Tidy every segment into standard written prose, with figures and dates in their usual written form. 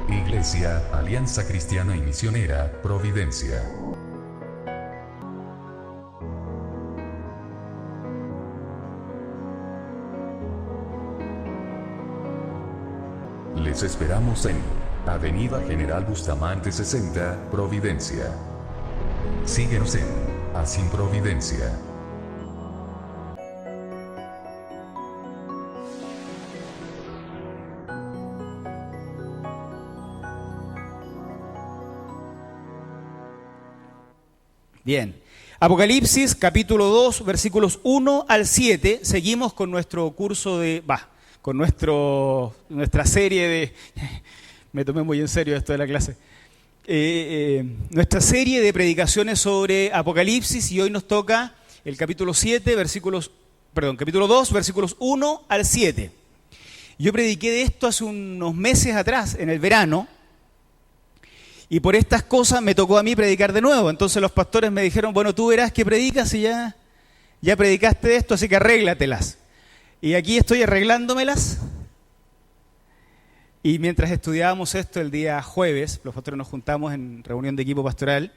Iglesia, Alianza Cristiana y Misionera, Providencia. Les esperamos en Avenida General Bustamante 60, Providencia. Síguenos en Asin Providencia. Bien, Apocalipsis capítulo 2, versículos 1 al 7, seguimos con nuestro curso con nuestra serie de, me tomé muy en serio esto de la clase, nuestra serie de predicaciones sobre Apocalipsis, y hoy nos toca el capítulo 2, versículos 1 al 7. Yo prediqué de esto hace unos meses atrás, en el verano, y por estas cosas me tocó a mí predicar de nuevo. Entonces los pastores me dijeron, bueno, tú verás que predicas y ya predicaste de esto, así que arréglatelas. Y aquí estoy arreglándomelas. Y mientras estudiábamos esto el día jueves, los pastores nos juntamos en reunión de equipo pastoral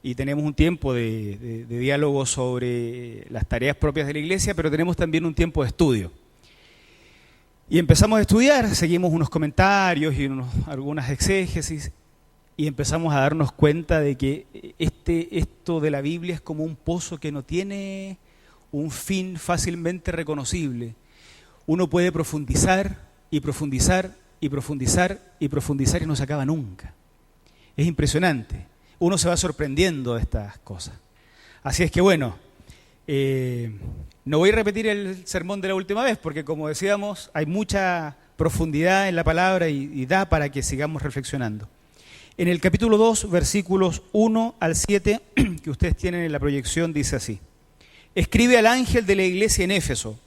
y tenemos un tiempo de diálogo sobre las tareas propias de la iglesia, pero tenemos también un tiempo de estudio. Y empezamos a estudiar, seguimos unos comentarios y algunas exégesis, y empezamos a darnos cuenta de que esto de la Biblia es como un pozo que no tiene un fin fácilmente reconocible. Uno puede profundizar y profundizar y profundizar y profundizar y no se acaba nunca. Es impresionante. Uno se va sorprendiendo de estas cosas. Así es que bueno, no voy a repetir el sermón de la última vez porque, como decíamos, hay mucha profundidad en la palabra y da para que sigamos reflexionando. En el capítulo 2, versículos 1 al 7, que ustedes tienen en la proyección, dice así: Escribe al ángel de la iglesia en Éfeso,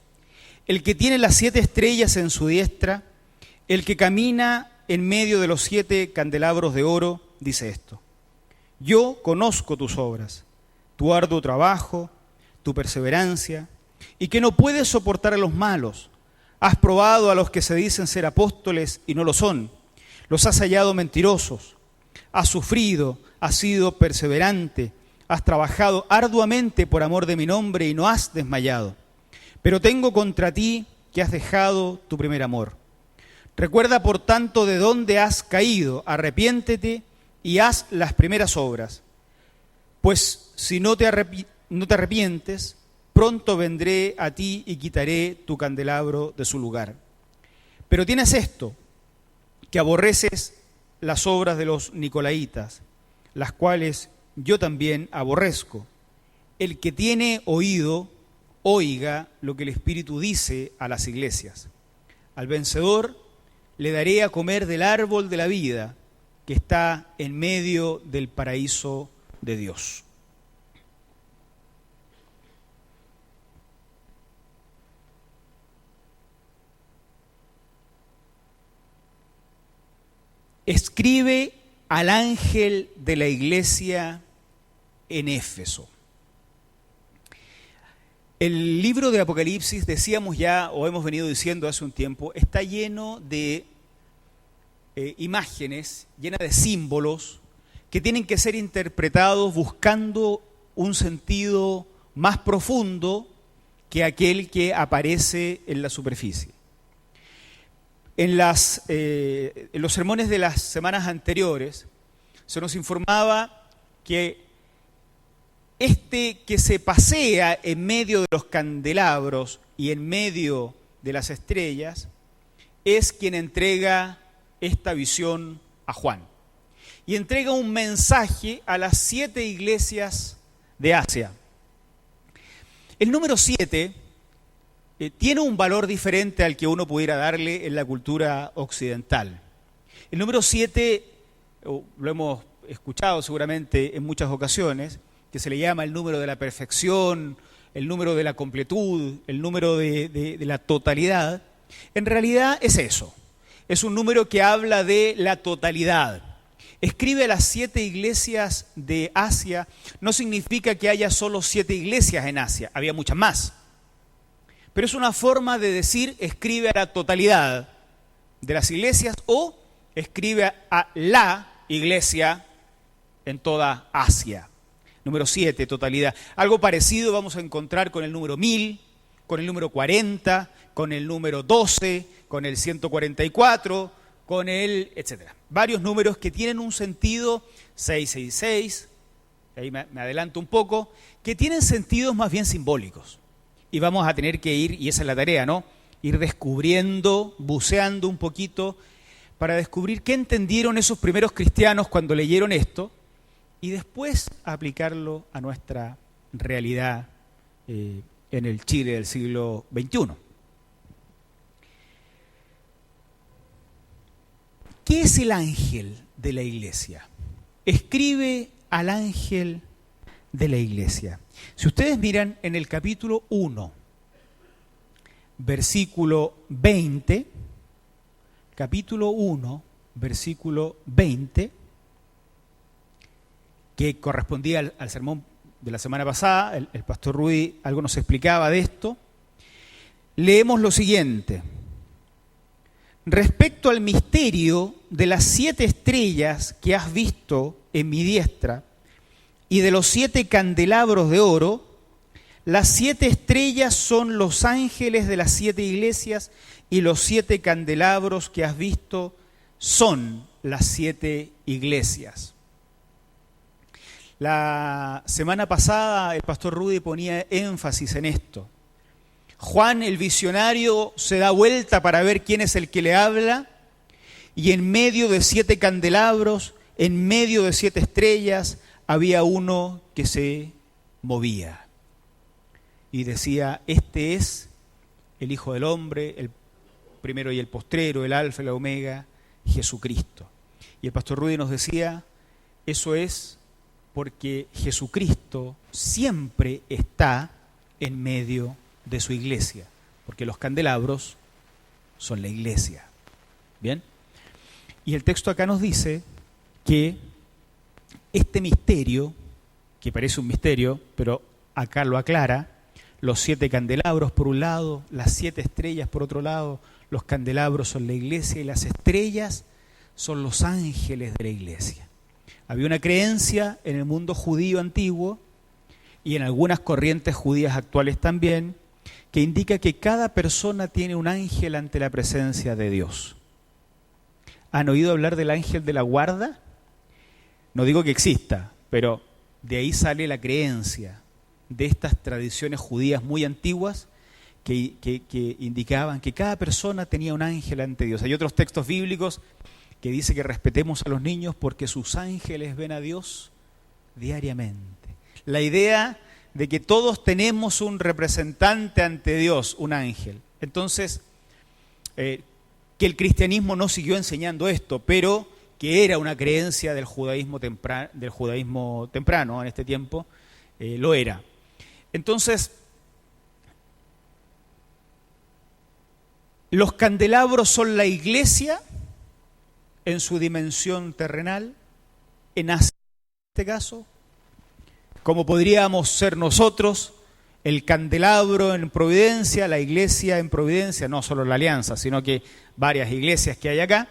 el que tiene las 7 estrellas en su diestra, el que camina en medio de los 7 candelabros de oro, dice esto: Yo conozco tus obras, tu arduo trabajo, tu perseverancia, y que no puedes soportar a los malos. Has probado a los que se dicen ser apóstoles y no lo son, los has hallado mentirosos. Has sufrido, has sido perseverante, has trabajado arduamente por amor de mi nombre y no has desmayado. Pero tengo contra ti que has dejado tu primer amor. Recuerda, por tanto, de dónde has caído, arrepiéntete y haz las primeras obras. Pues si no te arrepientes, pronto vendré a ti y quitaré tu candelabro de su lugar. Pero tienes esto, que aborreces las obras de los nicolaitas, las cuales yo también aborrezco. El que tiene oído, oiga lo que el Espíritu dice a las iglesias. Al vencedor le daré a comer del árbol de la vida que está en medio del paraíso de Dios. Escribe al ángel de la iglesia en Éfeso. El libro de Apocalipsis, decíamos ya, o hemos venido diciendo hace un tiempo, está lleno de imágenes, llena de símbolos que tienen que ser interpretados buscando un sentido más profundo que aquel que aparece en la superficie. En los sermones de las semanas anteriores se nos informaba que que se pasea en medio de los candelabros y en medio de las estrellas es quien entrega esta visión a Juan. Y entrega un mensaje a las 7 iglesias de Asia. El número 7 tiene un valor diferente al que uno pudiera darle en la cultura occidental. El número 7, lo hemos escuchado seguramente en muchas ocasiones, que se le llama el número de la perfección, el número de la completud, el número de la totalidad. En realidad es eso, es un número que habla de la totalidad. Escribe a las 7 iglesias de Asia, no significa que haya solo 7 iglesias en Asia, había muchas más. Pero es una forma de decir, escribe a la totalidad de las iglesias, o escribe a la iglesia en toda Asia. Número 7, totalidad. Algo parecido vamos a encontrar con el número 1000, con el número 40, con el número 12, con el 144, con el etcétera. Varios números que tienen un sentido, 666, ahí me adelanto un poco, que tienen sentidos más bien simbólicos. Y vamos a tener que ir, y esa es la tarea, ¿no? Ir descubriendo, buceando un poquito, para descubrir qué entendieron esos primeros cristianos cuando leyeron esto, y después aplicarlo a nuestra realidad en el Chile del siglo XXI. ¿Qué es el ángel de la iglesia? Escribe al ángel de la iglesia. Si ustedes miran en el capítulo 1, versículo 20, capítulo 1, versículo 20, que correspondía al sermón de la semana pasada, el pastor Rudy algo nos explicaba de esto, leemos lo siguiente: respecto al misterio de las 7 estrellas que has visto en mi diestra y de los 7 candelabros de oro, las 7 estrellas son los ángeles de las 7 iglesias y los 7 candelabros que has visto son las 7 iglesias. La semana pasada el pastor Rudy ponía énfasis en esto. Juan, el visionario, se da vuelta para ver quién es el que le habla, y en medio de 7 candelabros, en medio de 7 estrellas, había uno que se movía. Y decía: este es el Hijo del Hombre, el primero y el postrero, el Alfa y la Omega, Jesucristo. Y el pastor Rudy nos decía: eso es porque Jesucristo siempre está en medio de su iglesia, porque los candelabros son la iglesia. ¿Bien? Y el texto acá nos dice que este misterio, que parece un misterio, pero acá lo aclara, los 7 candelabros por un lado, las 7 estrellas por otro lado, los candelabros son la iglesia y las estrellas son los ángeles de la iglesia. Había una creencia en el mundo judío antiguo y en algunas corrientes judías actuales también, que indica que cada persona tiene un ángel ante la presencia de Dios. ¿Han oído hablar del ángel de la guarda? No digo que exista, pero de ahí sale la creencia de estas tradiciones judías muy antiguas que indicaban que cada persona tenía un ángel ante Dios. Hay otros textos bíblicos que dice que respetemos a los niños porque sus ángeles ven a Dios diariamente. La idea de que todos tenemos un representante ante Dios, un ángel. Entonces, que el cristianismo no siguió enseñando esto, pero que era una creencia del judaísmo temprano en este tiempo, lo era. Entonces, los candelabros son la iglesia en su dimensión terrenal, en Asia en este caso, como podríamos ser nosotros, el candelabro en Providencia, la iglesia en Providencia, no solo la Alianza, sino que varias iglesias que hay acá,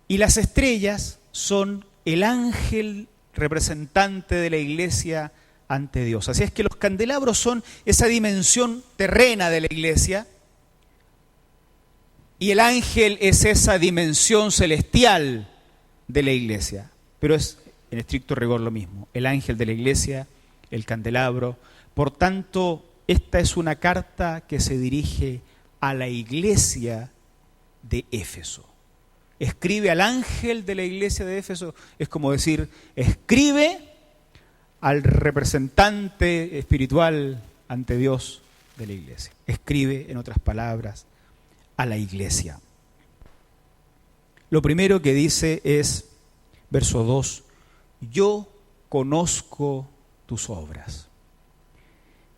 y las estrellas son el ángel representante de la iglesia ante Dios. Así es que los candelabros son esa dimensión terrena de la iglesia, y el ángel es esa dimensión celestial de la iglesia. Pero es en estricto rigor lo mismo. El ángel de la iglesia, el candelabro. Por tanto, esta es una carta que se dirige a la iglesia de Éfeso. Escribe al ángel de la iglesia de Éfeso, es como decir, escribe al representante espiritual ante Dios de la iglesia. Escribe, en otras palabras, a la iglesia. Lo primero que dice es, verso 2, yo conozco tus obras.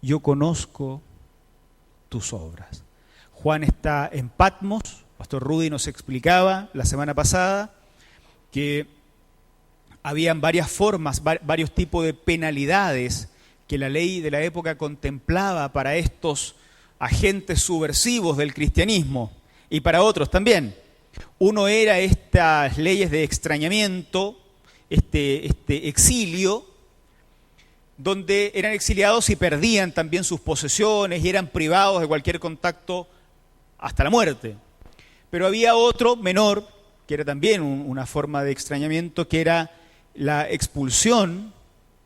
Yo conozco tus obras. Juan está en Patmos. Pastor Rudy nos explicaba la semana pasada que habían varias formas, varios tipos de penalidades que la ley de la época contemplaba para estos agentes subversivos del cristianismo y para otros también. Uno era estas leyes de extrañamiento, este exilio, donde eran exiliados y perdían también sus posesiones y eran privados de cualquier contacto hasta la muerte. Pero había otro menor, que era también una forma de extrañamiento, que era la expulsión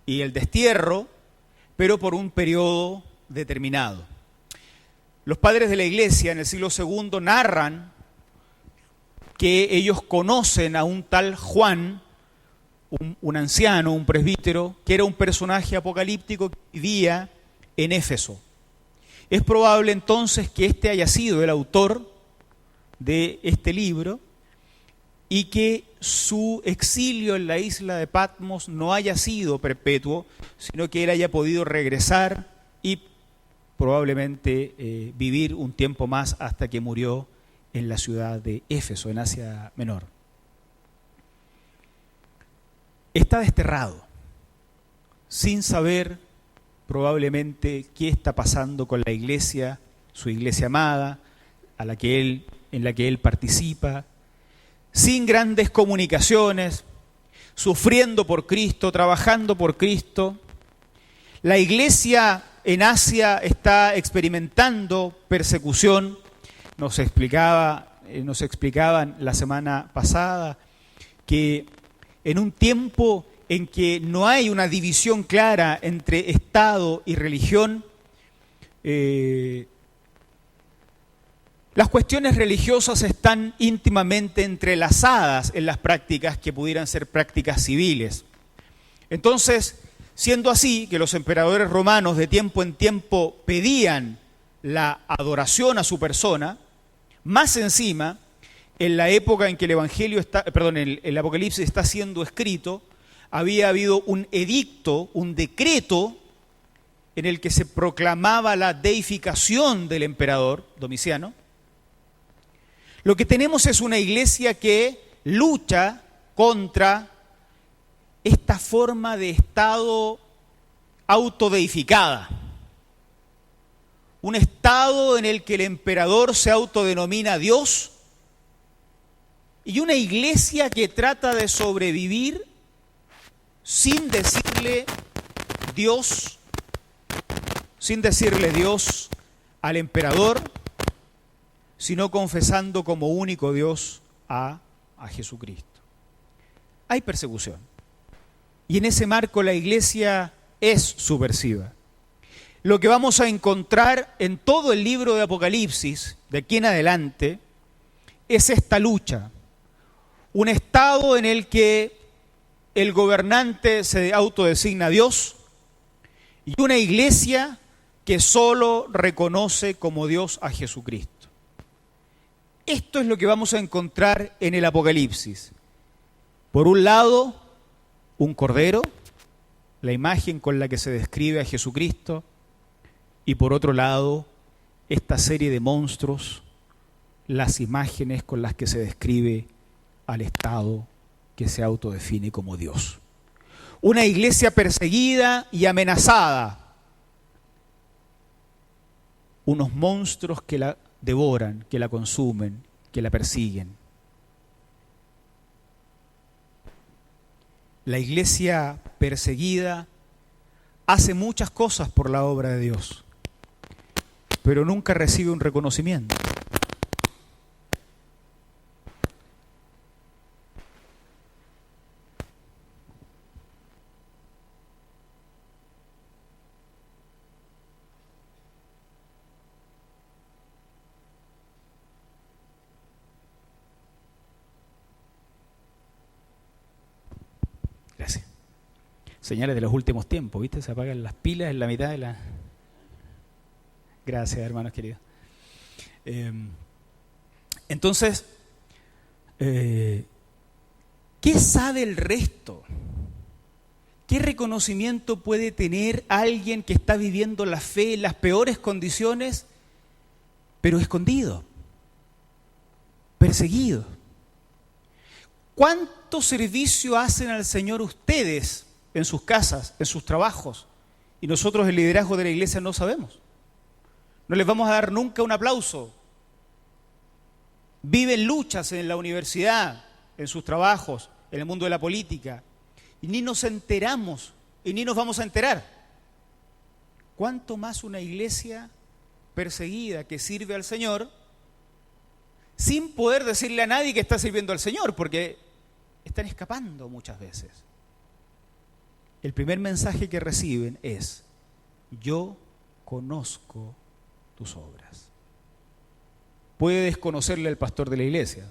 y el destierro, pero por un periodo determinado. Los padres de la Iglesia en el siglo II narran que ellos conocen a un tal Juan, un anciano, un presbítero, que era un personaje apocalíptico que vivía en Éfeso. Es probable entonces que este haya sido el autor de este libro y que su exilio en la isla de Patmos no haya sido perpetuo, sino que él haya podido regresar y probablemente vivir un tiempo más hasta que murió en la ciudad de Éfeso, en Asia Menor. Está desterrado, sin saber probablemente qué está pasando con la iglesia, su iglesia amada, en la que él participa, sin grandes comunicaciones, sufriendo por Cristo, trabajando por Cristo. La iglesia en Asia está experimentando persecución. Nos explicaban la semana pasada que en un tiempo en que no hay una división clara entre Estado y religión, las cuestiones religiosas están íntimamente entrelazadas en las prácticas que pudieran ser prácticas civiles. Entonces, siendo así que los emperadores romanos de tiempo en tiempo pedían la adoración a su persona, más encima, en la época en que el Apocalipsis está siendo escrito, había habido un edicto, un decreto, en el que se proclamaba la deificación del emperador Domiciano. Lo que tenemos es una iglesia que lucha contra esta forma de Estado autodeificada. Un Estado en el que el emperador se autodenomina Dios y una iglesia que trata de sobrevivir sin decirle Dios al emperador, sino confesando como único Dios a Jesucristo. Hay persecución. Y en ese marco la iglesia es subversiva. Lo que vamos a encontrar en todo el libro de Apocalipsis, de aquí en adelante, es esta lucha. Un estado en el que el gobernante se autodesigna Dios y una iglesia que solo reconoce como Dios a Jesucristo. Esto es lo que vamos a encontrar en el Apocalipsis. Por un lado, un cordero, la imagen con la que se describe a Jesucristo, y por otro lado, esta serie de monstruos, las imágenes con las que se describe al Estado que se autodefine como Dios. Una iglesia perseguida y amenazada. Unos monstruos que la devoran, que la consumen, que la persiguen. La iglesia perseguida hace muchas cosas por la obra de Dios, pero nunca recibe un reconocimiento. Gracias. Señales de los últimos tiempos, ¿viste? Se apagan las pilas en la mitad de la... Gracias, hermanos queridos. Entonces, ¿qué sabe el resto? ¿Qué reconocimiento puede tener alguien que está viviendo la fe en las peores condiciones, pero escondido, perseguido? ¿Cuánto servicio hacen al Señor ustedes en sus casas, en sus trabajos? Y nosotros, el liderazgo de la iglesia, no sabemos. No les vamos a dar nunca un aplauso. viven luchas en la universidad, en sus trabajos, en el mundo de la política, y ni nos enteramos y ni nos vamos a enterar. ¿Cuánto más una iglesia perseguida que sirve al Señor sin poder decirle a nadie que está sirviendo al Señor, porque están escapando muchas veces? El primer mensaje que reciben es: yo conozco tus obras. Puede desconocerle al pastor de la iglesia,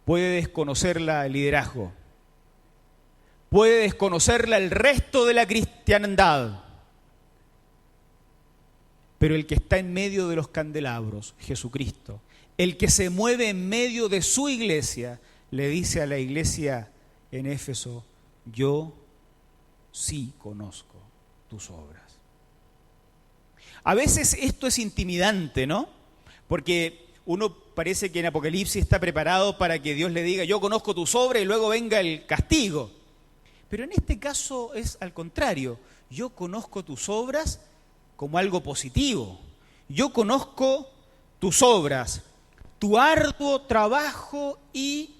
puede desconocerla el liderazgo, puede desconocerla el resto de la cristiandad, pero el que está en medio de los candelabros, Jesucristo, el que se mueve en medio de su iglesia, le dice a la iglesia en Éfeso: yo sí conozco tus obras. A veces esto es intimidante, ¿no? Porque uno parece que en Apocalipsis está preparado para que Dios le diga: yo conozco tus obras, y luego venga el castigo. Pero en este caso es al contrario: yo conozco tus obras como algo positivo. Yo conozco tus obras, tu arduo trabajo y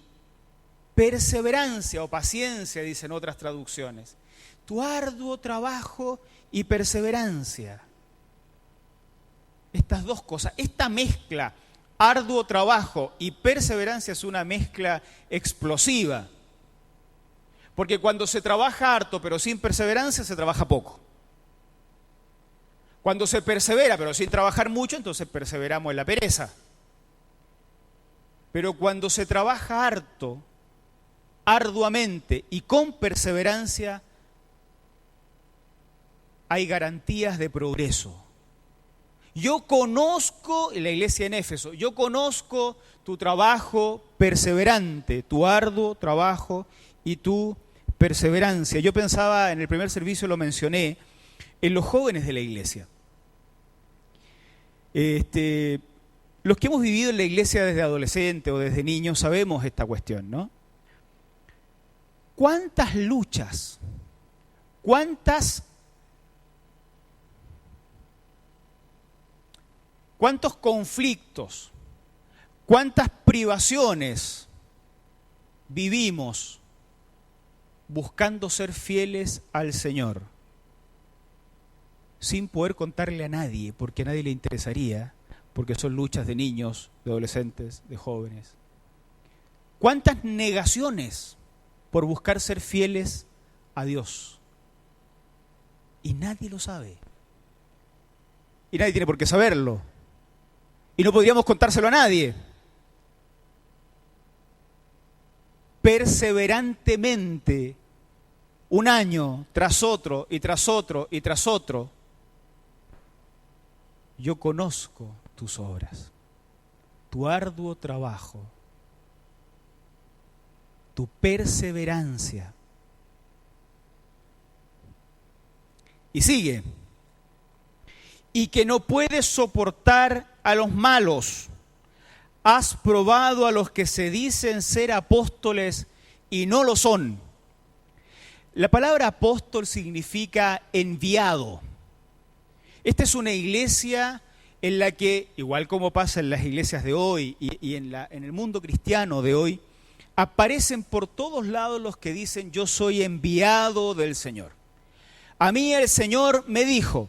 perseverancia o paciencia, dicen otras traducciones. Tu arduo trabajo y perseverancia. Estas dos cosas, esta mezcla, arduo trabajo y perseverancia, es una mezcla explosiva. Porque cuando se trabaja harto pero sin perseverancia, se trabaja poco. Cuando se persevera pero sin trabajar mucho, entonces perseveramos en la pereza. Pero cuando se trabaja harto, arduamente y con perseverancia, hay garantías de progreso. Yo conozco, la iglesia en Éfeso, yo conozco tu trabajo perseverante, tu arduo trabajo y tu perseverancia. Yo pensaba, en el primer servicio lo mencioné, en los jóvenes de la iglesia. Los que hemos vivido en la iglesia desde adolescente o desde niños sabemos esta cuestión, ¿no? ¿Cuántas luchas, cuántos conflictos, cuántas privaciones vivimos buscando ser fieles al Señor, sin poder contarle a nadie, porque a nadie le interesaría, porque son luchas de niños, de adolescentes, de jóvenes? ¿Cuántas negaciones por buscar ser fieles a Dios? Y nadie lo sabe. Y nadie tiene por qué saberlo. Y no podríamos contárselo a nadie. Perseverantemente, un año tras otro y tras otro y tras otro, yo conozco tus obras, tu arduo trabajo, tu perseverancia. Y sigue: y que no puedes soportar a los malos. Has probado a los que se dicen ser apóstoles y no lo son. La palabra apóstol significa enviado. Esta es una iglesia en la que, igual como pasa en las iglesias de hoy y en el mundo cristiano de hoy, aparecen por todos lados los que dicen: yo soy enviado del Señor. A mí el Señor me dijo,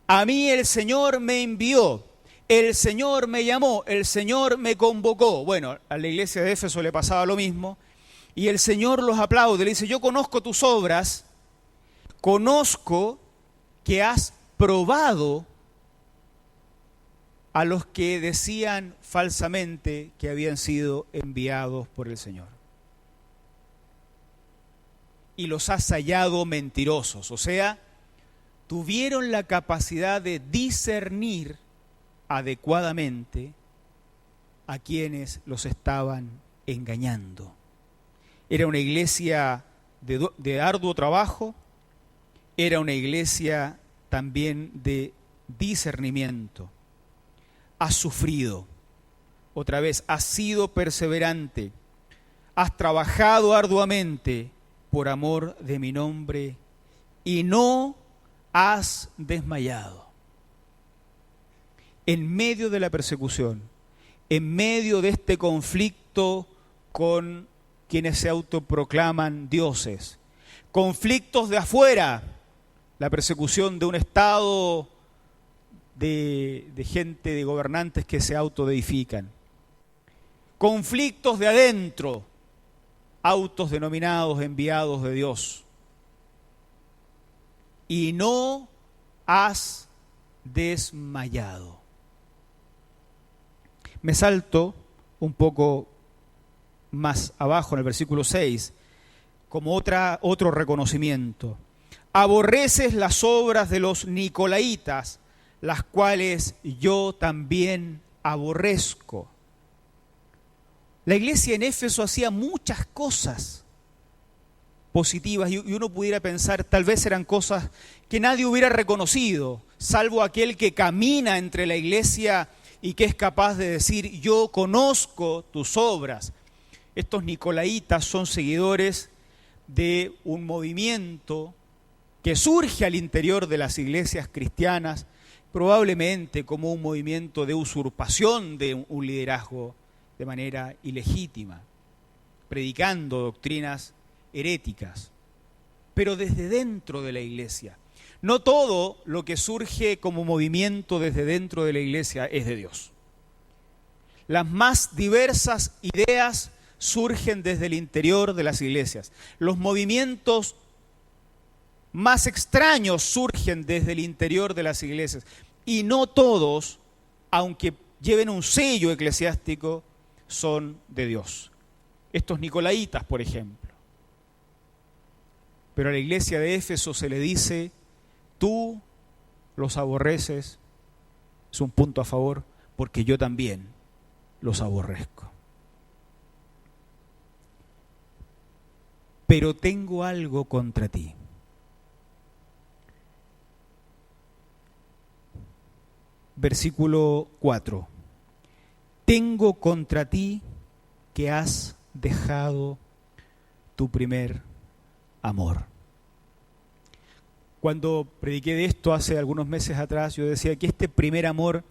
a mí el Señor me envió, el Señor me llamó, el Señor me convocó. Bueno, a la iglesia de Éfeso le pasaba lo mismo, y el Señor los aplaude, le dice: yo conozco tus obras, conozco que has probado a los que decían falsamente que habían sido enviados por el Señor. Y los has hallado mentirosos, o sea, tuvieron la capacidad de discernir adecuadamente a quienes los estaban engañando. Era una iglesia de arduo trabajo, era una iglesia también de discernimiento. Has sufrido, otra vez, has sido perseverante, has trabajado arduamente por amor de mi nombre y no has desmayado. En medio de la persecución, en medio de este conflicto con quienes se autoproclaman dioses. Conflictos de afuera, la persecución de un Estado, de gente, de gobernantes que se autodeifican. Conflictos de adentro, autodenominados enviados de Dios. Y no has desmayado. Me salto un poco más abajo en el versículo 6, como otro reconocimiento. Aborreces las obras de los nicolaitas, las cuales yo también aborrezco. La iglesia en Éfeso hacía muchas cosas positivas y uno pudiera pensar, tal vez eran cosas que nadie hubiera reconocido, salvo aquel que camina entre la iglesia y que es capaz de decir, yo conozco tus obras. Estos nicolaitas son seguidores de un movimiento que surge al interior de las iglesias cristianas, probablemente como un movimiento de usurpación de un liderazgo de manera ilegítima, predicando doctrinas heréticas, pero desde dentro de la iglesia. No todo lo que surge como movimiento desde dentro de la iglesia es de Dios. Las más diversas ideas surgen desde el interior de las iglesias. Los movimientos más extraños surgen desde el interior de las iglesias. Y no todos, aunque lleven un sello eclesiástico, son de Dios. Estos nicolaitas, por ejemplo. Pero a la iglesia de Éfeso se le dice, tú los aborreces, es un punto a favor, porque yo también los aborrezco. Pero tengo algo contra ti. Versículo 4. Tengo contra ti que has dejado tu primer amor. Cuando prediqué de esto hace algunos meses atrás, yo decía que este primer amor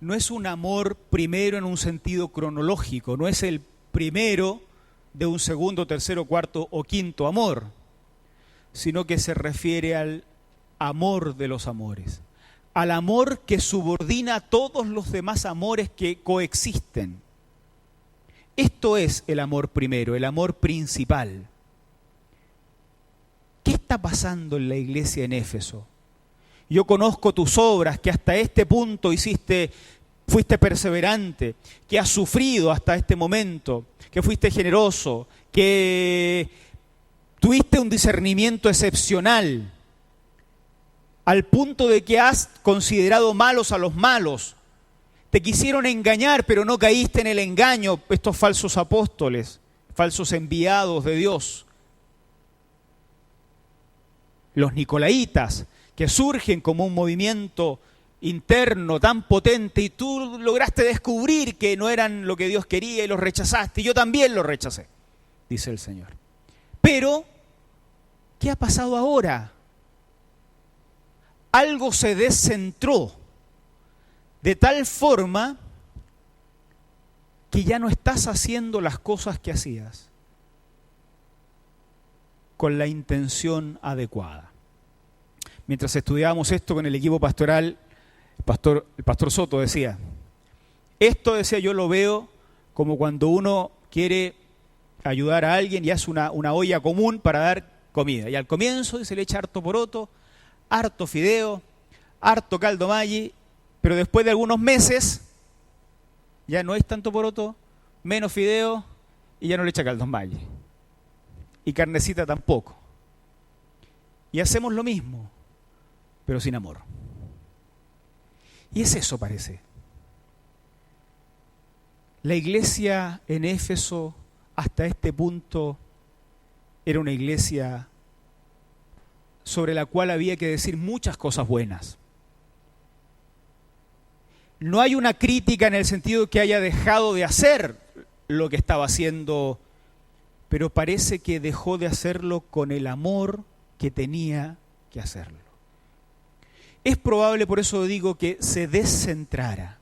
no es un amor primero en un sentido cronológico, no es el primero de un segundo, tercero, cuarto o quinto amor, sino que se refiere al amor de los amores, al amor que subordina a todos los demás amores que coexisten. Esto es el amor primero, el amor principal. ¿Qué está pasando en la iglesia en Éfeso? Yo conozco tus obras, que hasta este punto fuiste perseverante, que has sufrido hasta este momento, que fuiste generoso, que tuviste un discernimiento excepcional, al punto de que has considerado malos a los malos. Te quisieron engañar, pero no caíste en el engaño, estos falsos apóstoles, falsos enviados de Dios. Los nicolaitas, que surgen como un movimiento interno tan potente y tú lograste descubrir que no eran lo que Dios quería y los rechazaste, y yo también los rechacé, dice el Señor. Pero, ¿qué ha pasado ahora? Algo se descentró de tal forma que ya no estás haciendo las cosas que hacías con la intención adecuada. Mientras estudiábamos esto con el equipo pastoral, el pastor Soto decía, esto, decía, yo lo veo como cuando uno quiere ayudar a alguien y hace una olla común para dar comida. Y al comienzo se le echa harto poroto, harto fideo, harto caldo Maggi, pero después de algunos meses ya no hay tanto poroto, menos fideo y ya no le echa caldo Maggi. Y carnecita tampoco. Y hacemos lo mismo, pero sin amor. Y es eso, parece. La iglesia en Éfeso hasta este punto era una iglesia sobre la cual había que decir muchas cosas buenas. No hay una crítica en el sentido que haya dejado de hacer lo que estaba haciendo, pero parece que dejó de hacerlo con el amor que tenía que hacerlo. Es probable, por eso digo, que se descentrara.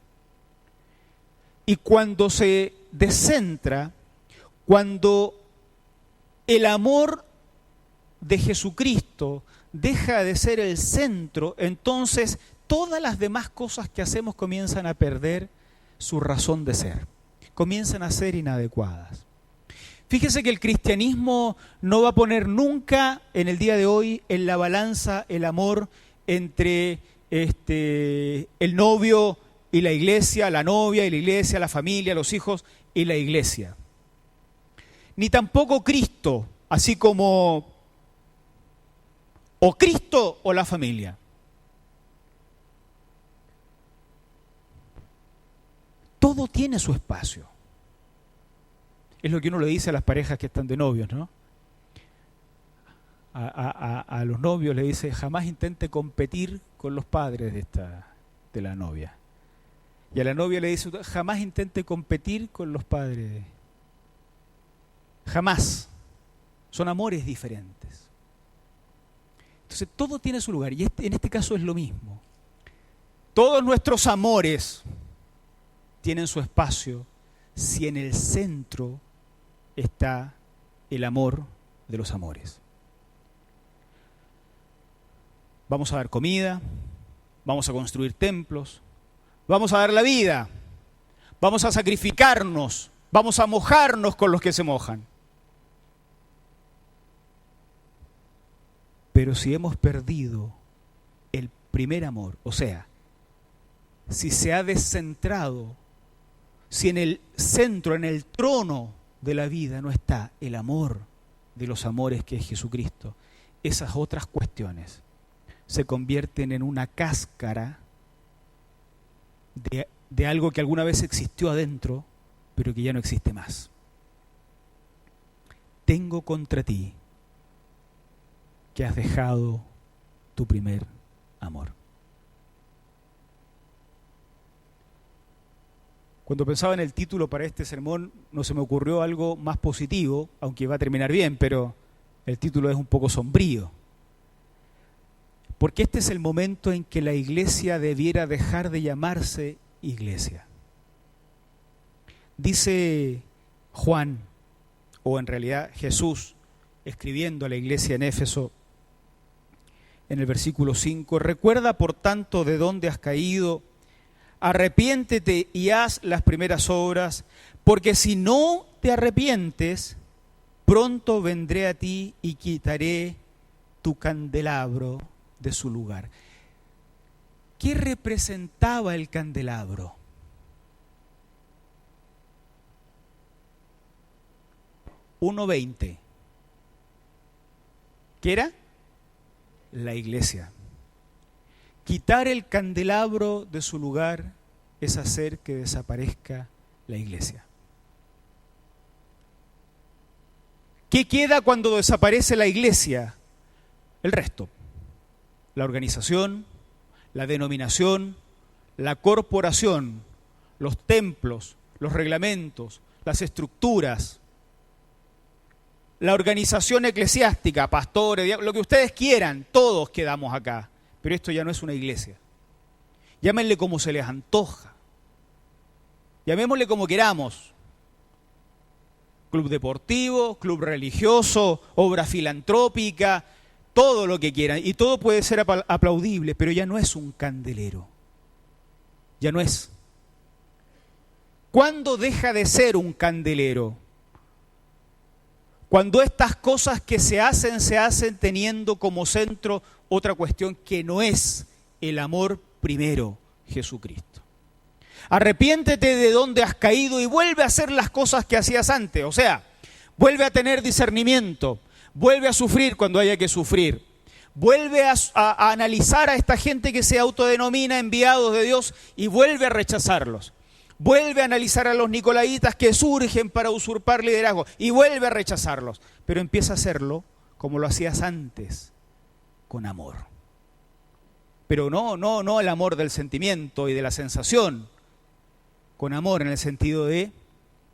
Y cuando se descentra, cuando el amor de Jesucristo deja de ser el centro, entonces todas las demás cosas que hacemos comienzan a perder su razón de ser, comienzan a ser inadecuadas. Fíjese que el cristianismo no va a poner nunca en el día de hoy en la balanza el amor entre el novio y la iglesia, la novia y la iglesia, la familia, los hijos y la iglesia. Ni tampoco Cristo, así como o Cristo o la familia. Todo tiene su espacio. Es lo que uno le dice a las parejas que están de novios, ¿no? A los novios le dice, jamás intente competir con los padres de la novia. Y a la novia le dice, jamás intente competir con los padres. Jamás. Son amores diferentes. Entonces todo tiene su lugar y en este caso es lo mismo. Todos nuestros amores tienen su espacio si en el centro está el amor de los amores. Vamos a dar comida, vamos a construir templos, vamos a dar la vida, vamos a sacrificarnos, vamos a mojarnos con los que se mojan. Pero si hemos perdido el primer amor, o sea, si se ha descentrado, si en el centro, en el trono de la vida no está el amor de los amores que es Jesucristo, esas otras cuestiones se convierten en una cáscara de algo que alguna vez existió adentro, pero que ya no existe más. Tengo contra ti que has dejado tu primer amor. Cuando pensaba en el título para este sermón, no se me ocurrió algo más positivo, aunque va a terminar bien, pero el título es un poco sombrío. Porque este es el momento en que la iglesia debiera dejar de llamarse iglesia. Dice Juan, o en realidad Jesús, escribiendo a la iglesia en Éfeso, en el versículo 5, recuerda por tanto de dónde has caído, arrepiéntete y haz las primeras obras, porque si no te arrepientes, pronto vendré a ti y quitaré tu candelabro de su lugar. ¿Qué representaba el candelabro? $1.20. ¿Qué era? La iglesia. Quitar el candelabro de su lugar es hacer que desaparezca la iglesia. ¿Qué queda cuando desaparece la iglesia? El resto. La organización, la denominación, la corporación, los templos, los reglamentos, las estructuras, la organización eclesiástica, pastores, lo que ustedes quieran, todos quedamos acá. Pero esto ya no es una iglesia. Llámenle como se les antoja. Llamémosle como queramos. Club deportivo, club religioso, obra filantrópica, todo lo que quieran. Y todo puede ser aplaudible, pero ya no es un candelero. Ya no es. ¿Cuándo deja de ser un candelero? Cuando estas cosas que se hacen teniendo como centro otra cuestión que no es el amor primero, Jesucristo. Arrepiéntete de donde has caído y vuelve a hacer las cosas que hacías antes. O sea, vuelve a tener discernimiento, vuelve a sufrir cuando haya que sufrir, vuelve a analizar a esta gente que se autodenomina enviados de Dios y vuelve a rechazarlos. Vuelve a analizar a los nicolaitas que surgen para usurpar liderazgo y vuelve a rechazarlos. Pero empieza a hacerlo como lo hacías antes, con amor. Pero no el amor del sentimiento y de la sensación. Con amor en el sentido de,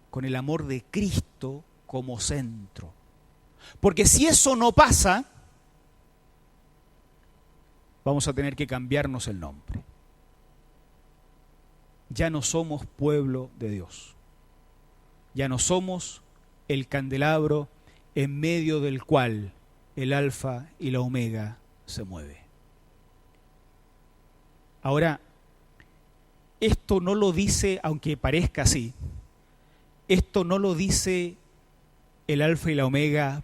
con el amor de Cristo como centro. Porque si eso no pasa, vamos a tener que cambiarnos el nombre. ya no somos pueblo de Dios. Ya no somos el candelabro en medio del cual el alfa y la omega se mueve. Ahora, esto no lo dice, aunque parezca así, esto no lo dice el alfa y la omega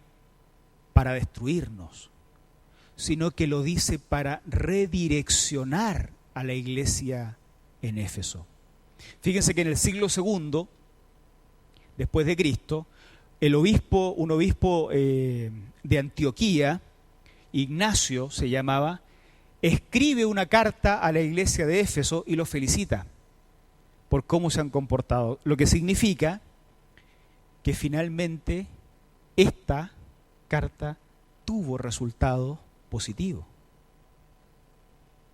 para destruirnos, sino que lo dice para redireccionar a la iglesia en Éfeso. Fíjense que en el siglo II, después de Cristo, un obispo de Antioquía, Ignacio se llamaba, escribe una carta a la iglesia de Éfeso y los felicita por cómo se han comportado, lo que significa que finalmente esta carta tuvo resultado positivo.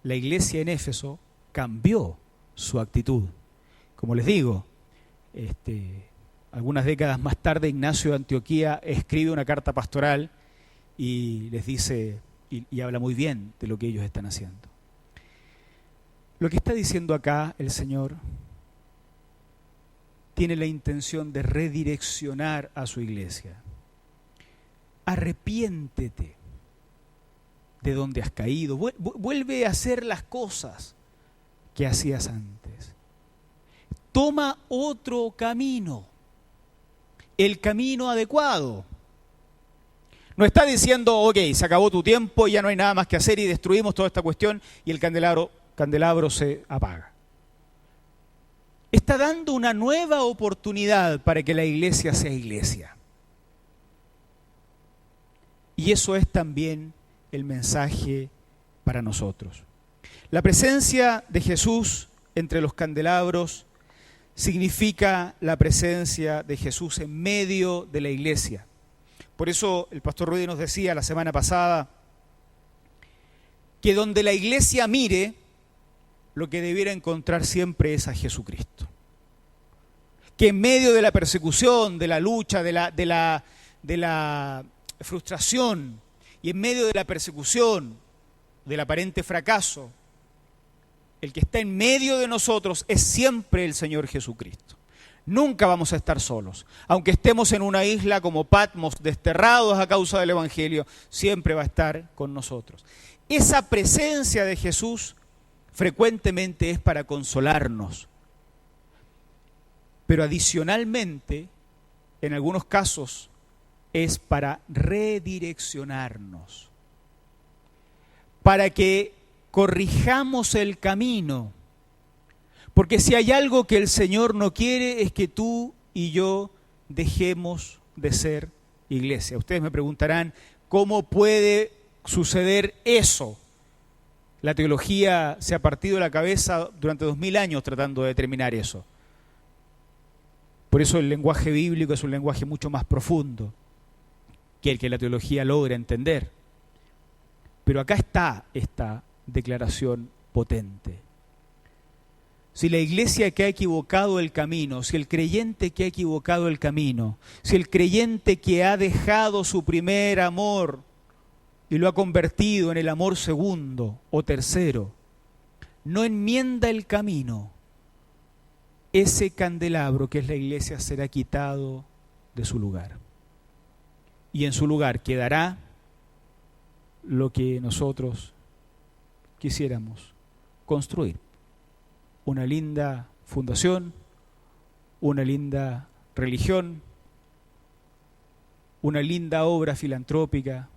La iglesia en Éfeso cambió su actitud. Como les digo, algunas décadas más tarde Ignacio de Antioquía escribe una carta pastoral y les dice, y habla muy bien de lo que ellos están haciendo. Lo que está diciendo acá el Señor tiene la intención de redireccionar a su iglesia. Arrepiéntete de donde has caído. Vuelve a hacer las cosas que hacías antes. Toma otro camino, el camino adecuado. No está diciendo, ok, se acabó tu tiempo, ya no hay nada más que hacer y destruimos toda esta cuestión y el candelabro se apaga. Está dando una nueva oportunidad para que la iglesia sea iglesia. Y eso es también el mensaje para nosotros. La presencia de Jesús entre los candelabros significa la presencia de Jesús en medio de la iglesia. Por eso el pastor Rudy nos decía la semana pasada que donde la iglesia mire, lo que debiera encontrar siempre es a Jesucristo. Que en medio de la persecución, de la lucha, de la frustración y en medio de la persecución, del aparente fracaso, el que está en medio de nosotros es siempre el Señor Jesucristo. Nunca vamos a estar solos. Aunque estemos en una isla como Patmos, desterrados a causa del Evangelio, siempre va a estar con nosotros. Esa presencia de Jesús frecuentemente es para consolarnos. Pero adicionalmente, en algunos casos, es para redireccionarnos. Para que corrijamos el camino. Porque si hay algo que el Señor no quiere es que tú y yo dejemos de ser iglesia. Ustedes me preguntarán, ¿cómo puede suceder eso? La teología se ha partido la cabeza durante 2000 años tratando de determinar eso. Por eso el lenguaje bíblico es un lenguaje mucho más profundo que el que la teología logra entender. Pero acá está esta declaración potente. Si la iglesia que ha equivocado el camino, si el creyente que ha equivocado el camino, si el creyente que ha dejado su primer amor y lo ha convertido en el amor segundo o tercero, no enmienda el camino, ese candelabro que es la iglesia será quitado de su lugar. Y en su lugar quedará lo que nosotros quisiéramos construir. Una linda fundación, una linda religión, una linda obra filantrópica,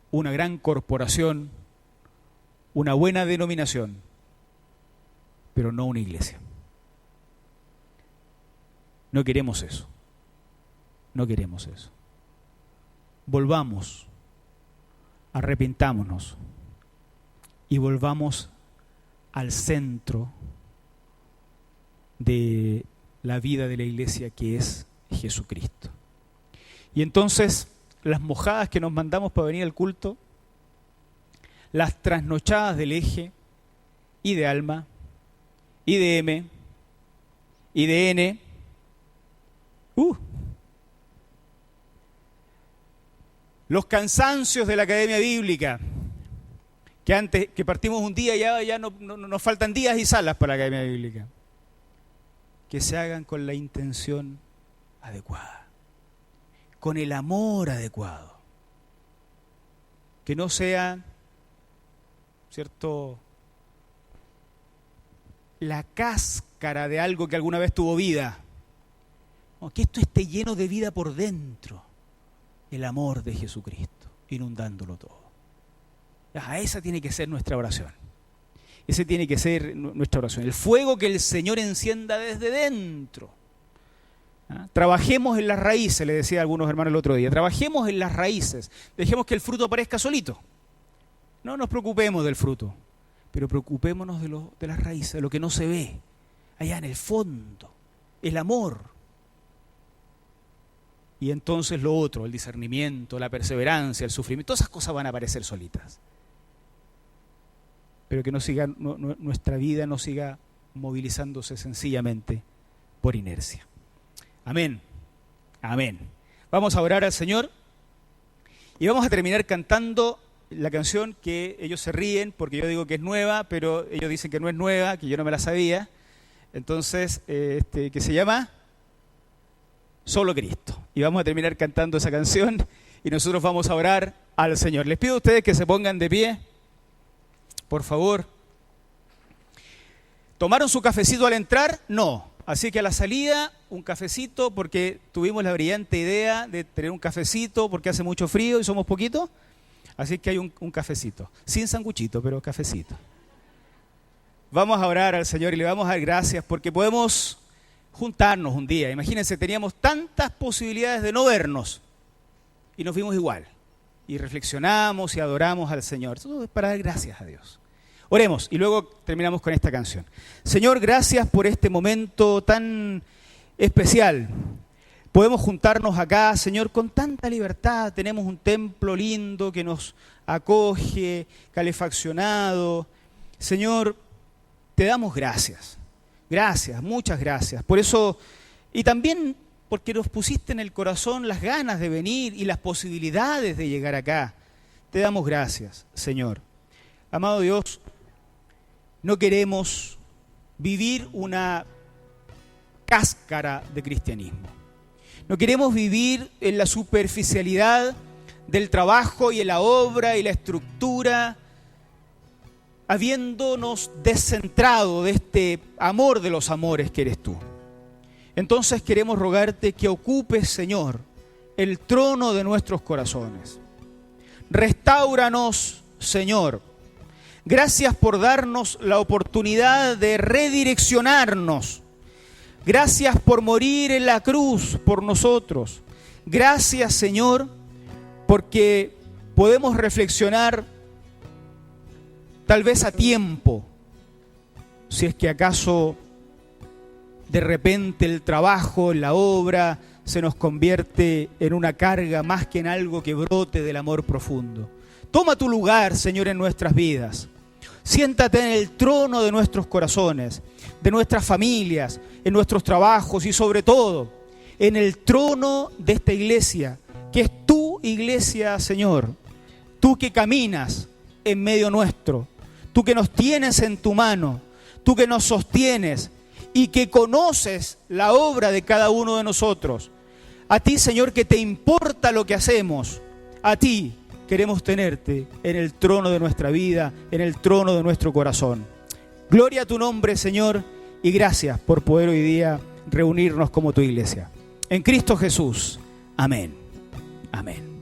una gran corporación, una buena denominación, pero no una iglesia. No queremos eso. No queremos eso. Volvamos, arrepintámonos y volvamos al centro de la vida de la iglesia, que es Jesucristo. Y entonces las mojadas que nos mandamos para venir al culto, las trasnochadas del eje y de alma y de M y de N, los cansancios de la academia bíblica, que antes que partimos un día ya no nos faltan días y salas para la academia bíblica. que se hagan con la intención adecuada, con el amor adecuado. Que no sea, ¿cierto?, la cáscara de algo que alguna vez tuvo vida. No, que esto esté lleno de vida por dentro. El amor de Jesucristo, inundándolo todo. Esa tiene que ser nuestra oración. Ese tiene que ser nuestra oración. El fuego que el Señor encienda desde dentro. Trabajemos en las raíces, le decía a algunos hermanos el otro día. Trabajemos en las raíces. Dejemos que el fruto aparezca solito. No nos preocupemos del fruto, pero preocupémonos de las raíces, de lo que no se ve. Allá en el fondo, el amor. Y entonces lo otro, el discernimiento, la perseverancia, el sufrimiento, todas esas cosas van a aparecer solitas. Pero que nuestra vida no siga movilizándose sencillamente por inercia. Amén. Amén. Vamos a orar al Señor y vamos a terminar cantando la canción que ellos se ríen porque yo digo que es nueva, pero ellos dicen que no es nueva, que yo no me la sabía. Entonces, que se llama Solo Cristo. Y vamos a terminar cantando esa canción y nosotros vamos a orar al Señor. Les pido a ustedes que se pongan de pie. Por favor. ¿Tomaron su cafecito al entrar? No. Así que a la salida, un cafecito, porque tuvimos la brillante idea de tener un cafecito, porque hace mucho frío y somos poquitos. Así que hay un cafecito. Sin sanguchito, pero cafecito. Vamos a orar al Señor y le vamos a dar gracias porque podemos juntarnos un día. Imagínense, teníamos tantas posibilidades de no vernos y nos vimos igual. Y reflexionamos y adoramos al Señor. Todo es para dar gracias a Dios. Oremos y luego terminamos con esta canción. Señor, gracias por este momento tan especial. Podemos juntarnos acá, Señor, con tanta libertad. Tenemos un templo lindo que nos acoge, calefaccionado. Señor, te damos gracias. Gracias, muchas gracias. Por eso, y también porque nos pusiste en el corazón las ganas de venir y las posibilidades de llegar acá. Te damos gracias, Señor. Amado Dios, no queremos vivir una cáscara de cristianismo. No queremos vivir en la superficialidad del trabajo y en la obra y la estructura, habiéndonos descentrado de este amor de los amores que eres tú. Entonces queremos rogarte que ocupes, Señor, el trono de nuestros corazones. Restáuranos, Señor. Gracias por darnos la oportunidad de redireccionarnos. Gracias por morir en la cruz por nosotros. Gracias, Señor, porque podemos reflexionar tal vez a tiempo, si es que acaso de repente el trabajo, la obra, se nos convierte en una carga más que en algo que brote del amor profundo. Toma tu lugar, Señor, en nuestras vidas. Siéntate en el trono de nuestros corazones, de nuestras familias, en nuestros trabajos y sobre todo en el trono de esta iglesia, que es tu iglesia, Señor. Tú que caminas en medio nuestro, tú que nos tienes en tu mano, tú que nos sostienes y que conoces la obra de cada uno de nosotros. A ti, Señor, que te importa lo que hacemos, a ti queremos tenerte en el trono de nuestra vida, en el trono de nuestro corazón. Gloria a tu nombre, Señor, y gracias por poder hoy día reunirnos como tu iglesia. En Cristo Jesús. Amén. Amén.